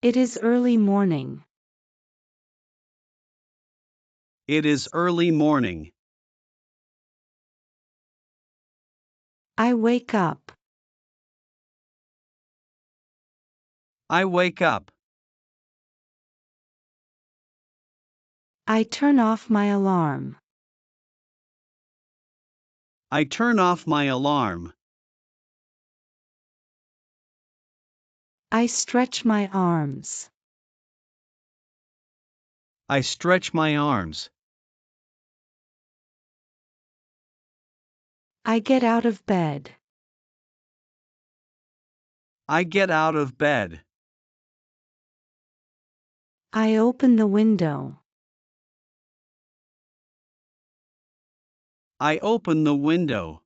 It is early morning. It is early morning. I wake up. I wake up. I turn off my alarm. I turn off my alarm. I stretch my arms. I stretch my arms. I get out of bed. I get out of bed. I open the window. I open the window.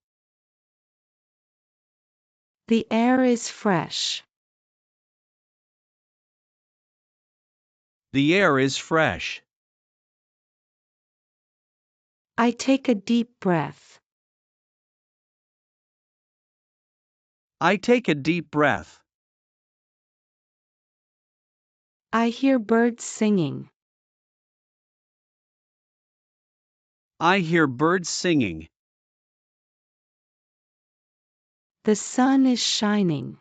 The air is fresh. The air is fresh. I take a deep breath. I take a deep breath. I hear birds singing. I hear birds singing. The sun is shining.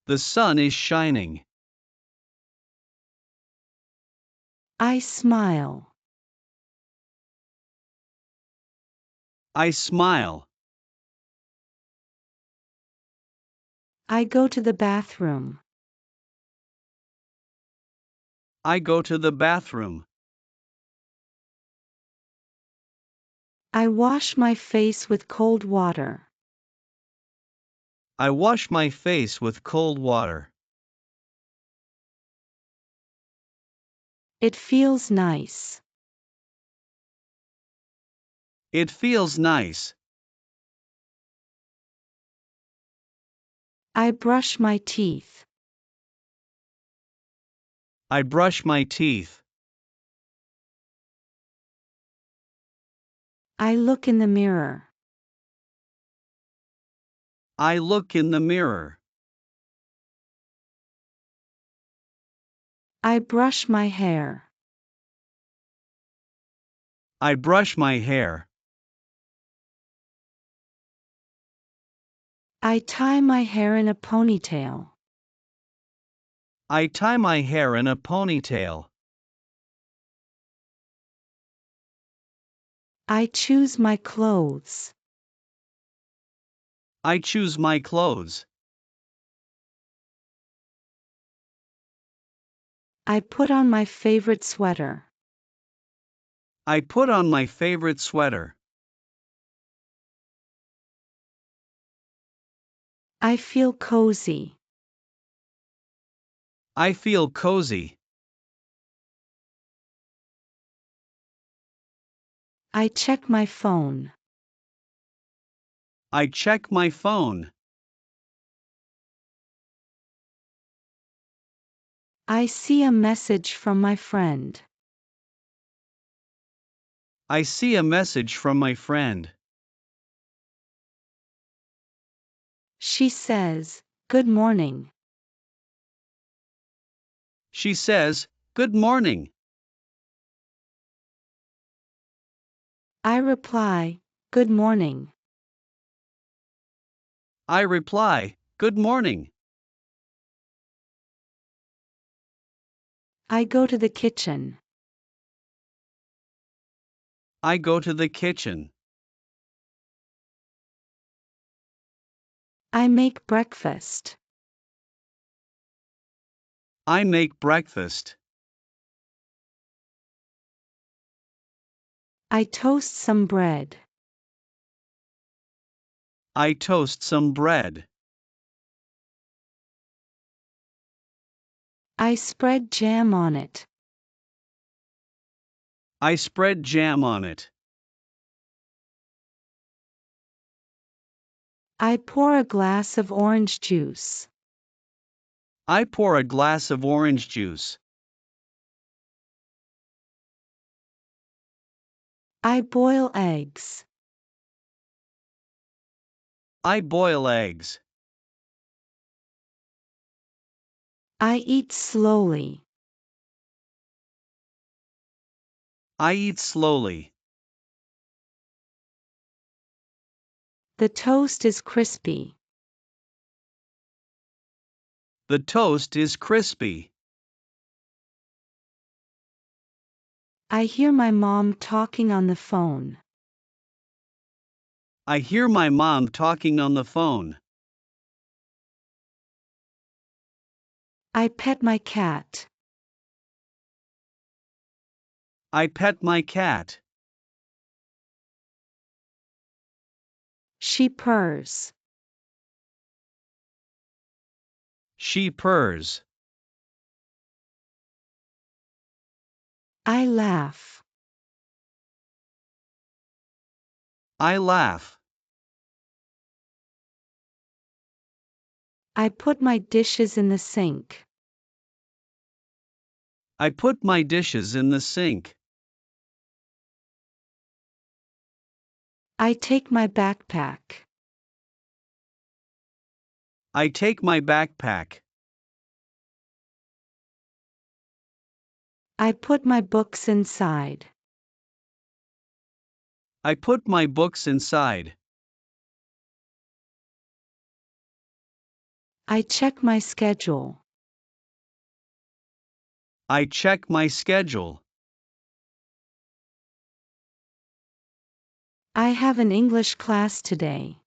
The sun is shining. I smile. I smile. I go to the bathroom. I go to the bathroom. I wash my face with cold water. I wash my face with cold water. It feels nice. It feels nice. I brush my teeth. I brush my teeth. I look in the mirror. I look in the mirror. I brush my hair. I brush my hair. I tie my hair in a ponytail. I tie my hair in a ponytail. I choose my clothes. I choose my clothes. I put on my favorite sweater. I put on my favorite sweater. I feel cozy. I feel cozy. I check my phone. I check my phone. I see a message from my friend. I see a message from my friend. She says, "Good morning." She says, "Good morning." I reply, "Good morning." I reply, "Good morning." I go to the kitchen. I go to the kitchen. I make breakfast. I make breakfast. I toast some bread. I toast some bread. I spread jam on it. I spread jam on it. I pour a glass of orange juice. I pour a glass of orange juice. I boil eggs. I boil eggs. I eat slowly. I eat slowly. The toast is crispy. The toast is crispy. I hear my mom talking on the phone. I hear my mom talking on the phone. I pet my cat. I pet my cat. She purrs. She purrs. I laugh. I laugh. I put my dishes in the sink. I put my dishes in the sink. I take my backpack. I take my backpack. I put my books inside. I put my books inside. I check my schedule. I check my schedule. I have an English class today.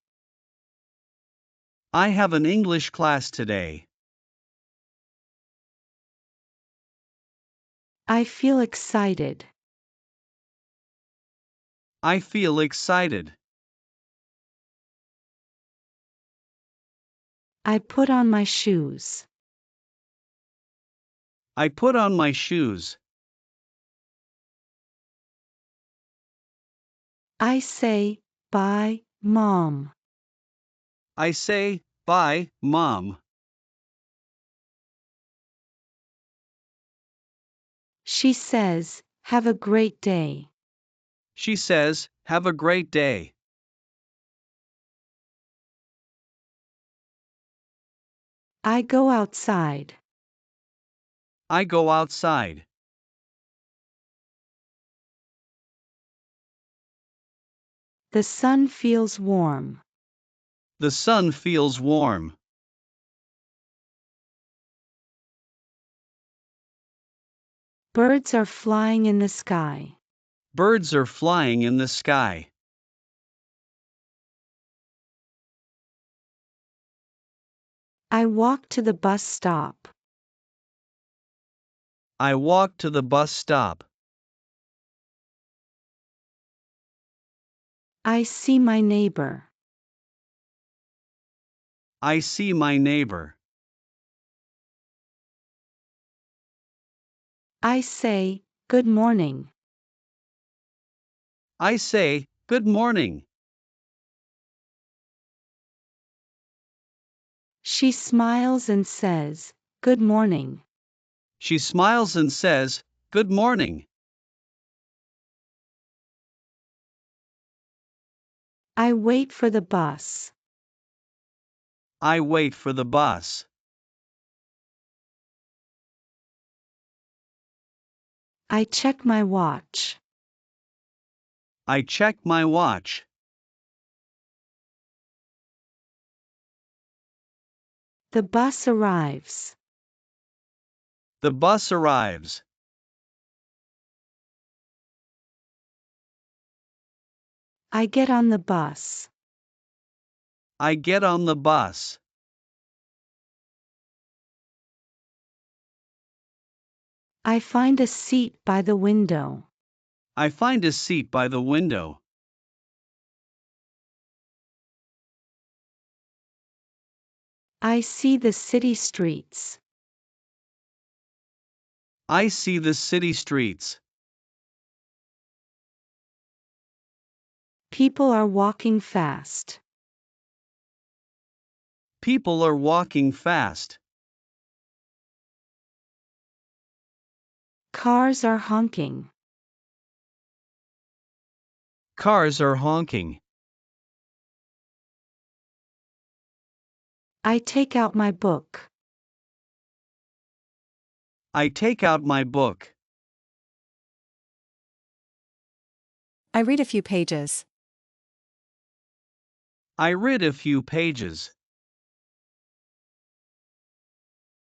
I have an English class today. I feel excited. I feel excited. I put on my shoes. I put on my shoes. I say, bye, Mom. I say, bye, Mom. She says, have a great day. She says, have a great day. I go outside. I go outside. The sun feels warm. The sun feels warm. Birds are flying in the sky. Birds are flying in the sky. I walk to the bus stop. I walk to the bus stop. I see my neighbor. I see my neighbor. I say, good morning. I say, good morning. She smiles and says, good morning. She smiles and says, good morning. I wait for the bus. I wait for the bus. I check my watch. I check my watch. The bus arrives. The bus arrives. I get on the bus. I get on the bus. I find a seat by the window. I find a seat by the window. I see the city streets. I see the city streets. People are walking fast. People are walking fast. Cars are honking. Cars are honking. I take out my book. I take out my book. I read a few pages. I read a few pages.